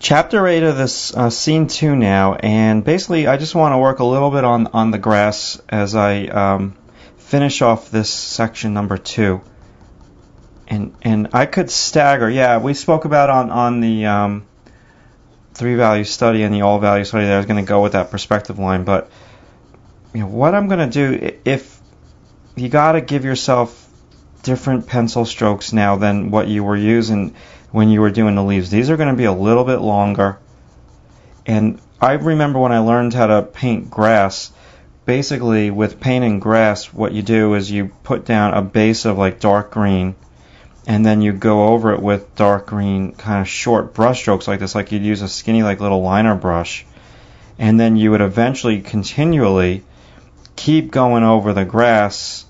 Chapter 8 of this scene 2 now, and basically I just want to work a little bit on the grass as I finish off this section number 2. And I could stagger. Yeah, we spoke about on the 3-value study and the all-value study that I was going to go with that perspective line, but what I'm going to do, if you got to give yourself different pencil strokes now than what you were using when you were doing the leaves. These are going to be a little bit longer. And I remember when I learned how to paint grass, basically with painting grass, what you do is you put down a base of like dark green, and then you go over it with dark green kind of short brush strokes like this, like you'd use a skinny like little liner brush. And then you would eventually continually keep going over the grass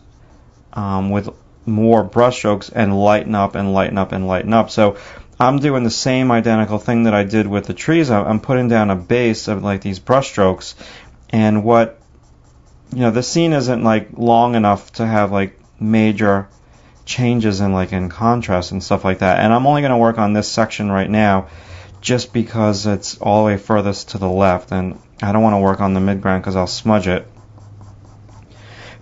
with more brush strokes and lighten up and lighten up and lighten up. So I'm doing the same identical thing that I did with the trees. I'm putting down a base of like these brush strokes, and what the scene isn't like long enough to have like major changes in contrast and stuff like that. And I'm only going to work on this section right now just because it's all the way furthest to the left, and I don't want to work on the midground because I'll smudge it.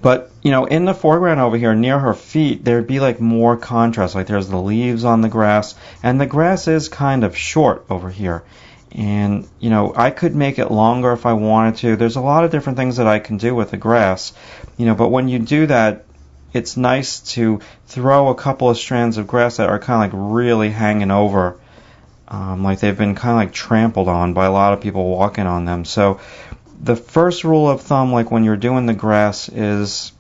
But, in the foreground over here, near her feet, there'd be like more contrast. Like there's the leaves on the grass, and the grass is kind of short over here. And, I could make it longer if I wanted to. There's a lot of different things that I can do with the grass. But when you do that, it's nice to throw a couple of strands of grass that are kind of like really hanging over. Like they've been kind of like trampled on by a lot of people walking on them. So the first rule of thumb, like when you're doing the grass, is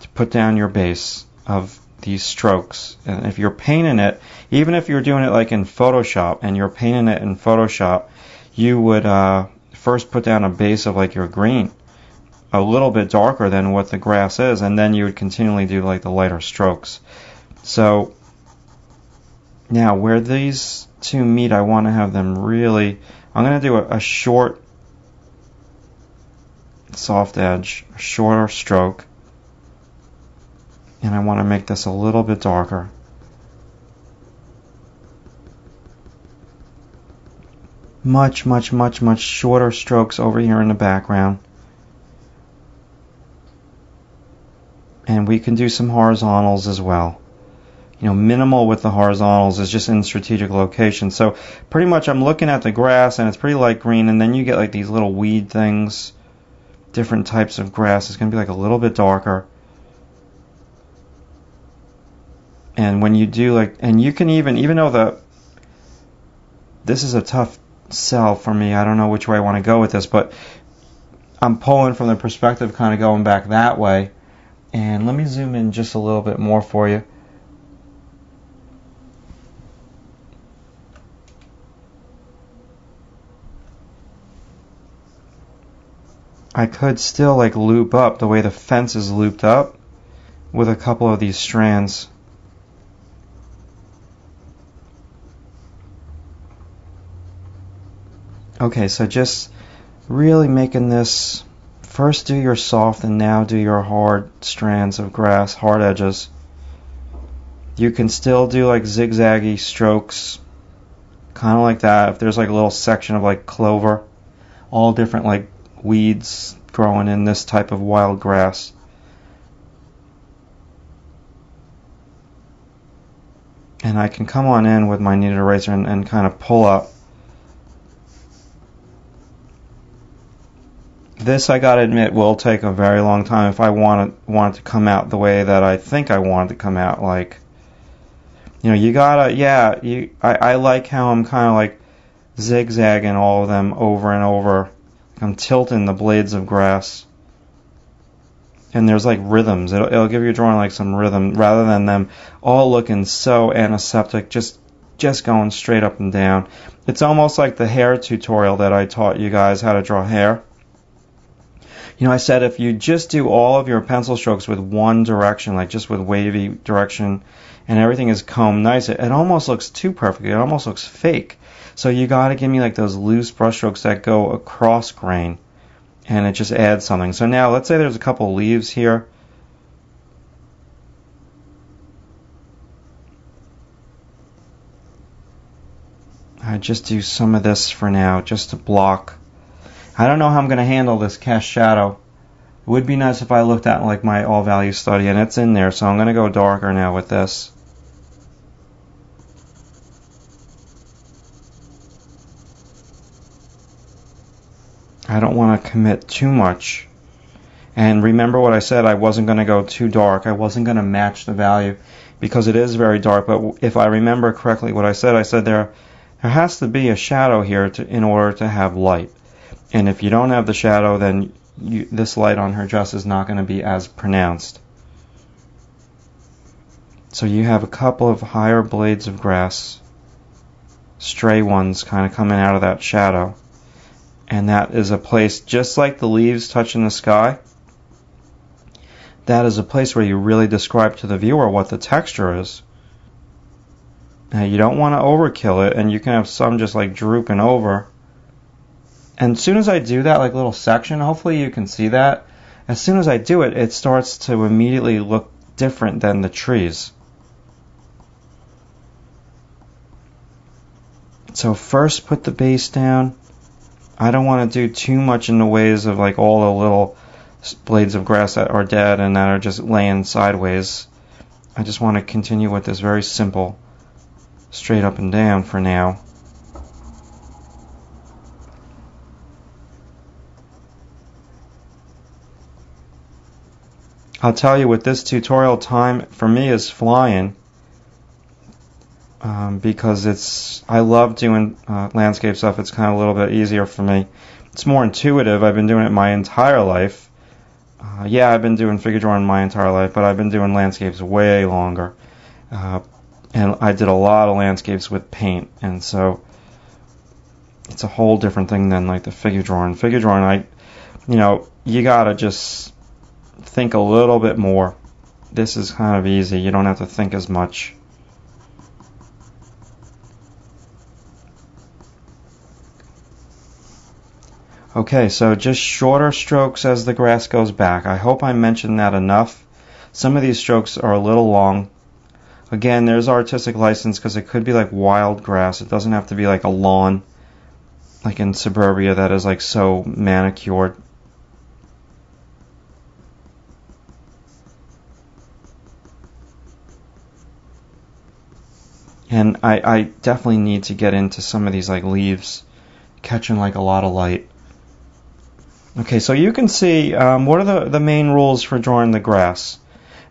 to put down your base of these strokes. And if you're painting it, even if you're doing it like in Photoshop and you're painting it in Photoshop, you would first put down a base of like your green, a little bit darker than what the grass is, and then you would continually do like the lighter strokes. So now where these two meet, I want to have them really, I'm going to do a short soft edge, a shorter stroke, and I want to make this a little bit darker. Much, much, much, much shorter strokes over here in the background. And we can do some horizontals as well. Minimal with the horizontals is just in strategic location. So pretty much I'm looking at the grass and it's pretty light green, and then you get like these little weed things, different types of grass. It's going to be like a little bit darker. And when you do and you can even though this is a tough sell for me, I don't know which way I want to go with this, but I'm pulling from the perspective kind of going back that way. And let me zoom in just a little bit more for you. I could still loop up the way the fence is looped up with a couple of these strands. Okay, so just really making this, first do your soft and now do your hard strands of grass, hard edges. You can still do zigzaggy strokes, kind of like that. If there's a little section of clover, all different weeds growing in this type of wild grass. And I can come on in with my kneaded eraser and kind of pull up. This, I gotta admit, will take a very long time if I want it to come out the way that I think I want it to come out. You gotta, I like how I'm kind of zigzagging all of them over and over. I'm tilting the blades of grass. And there's rhythms. It'll give your drawing some rhythm rather than them all looking so antiseptic, just going straight up and down. It's almost like the hair tutorial that I taught you guys how to draw hair. I said if you just do all of your pencil strokes with one direction, just with wavy direction, and everything is combed nice, it almost looks too perfect. It almost looks fake. So you got to give me those loose brush strokes that go across grain, and it just adds something. So now let's say there's a couple leaves here. I just do some of this for now, just to block. I don't know how I'm going to handle this cast shadow. It would be nice if I looked at like my all value study, and it's in there, so I'm going to go darker now with this. I don't want to commit too much. And remember what I said, I wasn't going to go too dark. I wasn't going to match the value because it is very dark. But if I remember correctly what I said there has to be a shadow here in order to have light. And if you don't have the shadow, then this light on her dress is not going to be as pronounced. So you have a couple of higher blades of grass, stray ones kind of coming out of that shadow. And that is a place, just like the leaves touching the sky, that is a place where you really describe to the viewer what the texture is. Now you don't want to overkill it, and you can have some just like drooping over. And as soon as I do that, like little section, hopefully you can see that. As soon as I do it, it starts to immediately look different than the trees. So first put the base down. I don't want to do too much in the ways of like all the little blades of grass that are dead and that are just laying sideways. I just want to continue with this very simple straight up and down for now. I'll tell you, with this tutorial, time for me is flying because I love doing landscape stuff. It's kind of a little bit easier for me. It's more intuitive. I've been doing it my entire life. Yeah, I've been doing figure drawing my entire life, but I've been doing landscapes way longer. And I did a lot of landscapes with paint, and so it's a whole different thing than like the figure drawing. Figure drawing, you gotta just think a little bit more. This is kind of easy. You don't have to think as much. Okay, so just shorter strokes as the grass goes back. I hope I mentioned that enough. Some of these strokes are a little long. Again, there's artistic license because it could be like wild grass. It doesn't have to be like a lawn, like in suburbia that is like so manicured. And I definitely need to get into some of these like leaves, catching like a lot of light. Okay, so you can see what are the main rules for drawing the grass.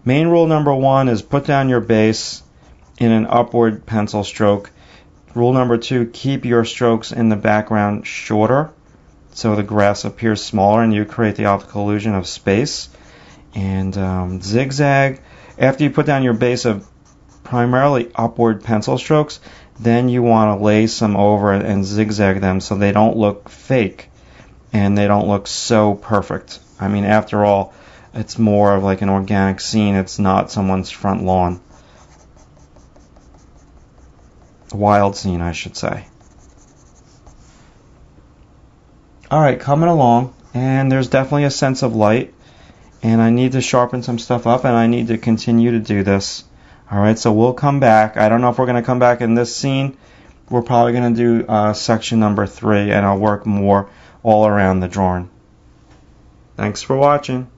Main rule number 1 is put down your base in an upward pencil stroke. Rule number 2, keep your strokes in the background shorter so the grass appears smaller and you create the optical illusion of space. And zigzag. After you put down your base of primarily upward pencil strokes, then you want to lay some over and zigzag them so they don't look fake. And they don't look so perfect. I mean, after all, it's more of like an organic scene. It's not someone's front lawn. A wild scene, I should say. Alright, coming along. And there's definitely a sense of light. And I need to sharpen some stuff up, and I need to continue to do this. Alright, so we'll come back. I don't know if we're going to come back in this scene. We're probably going to do section number 3, and I'll work more all around the drawing. Thanks for watching.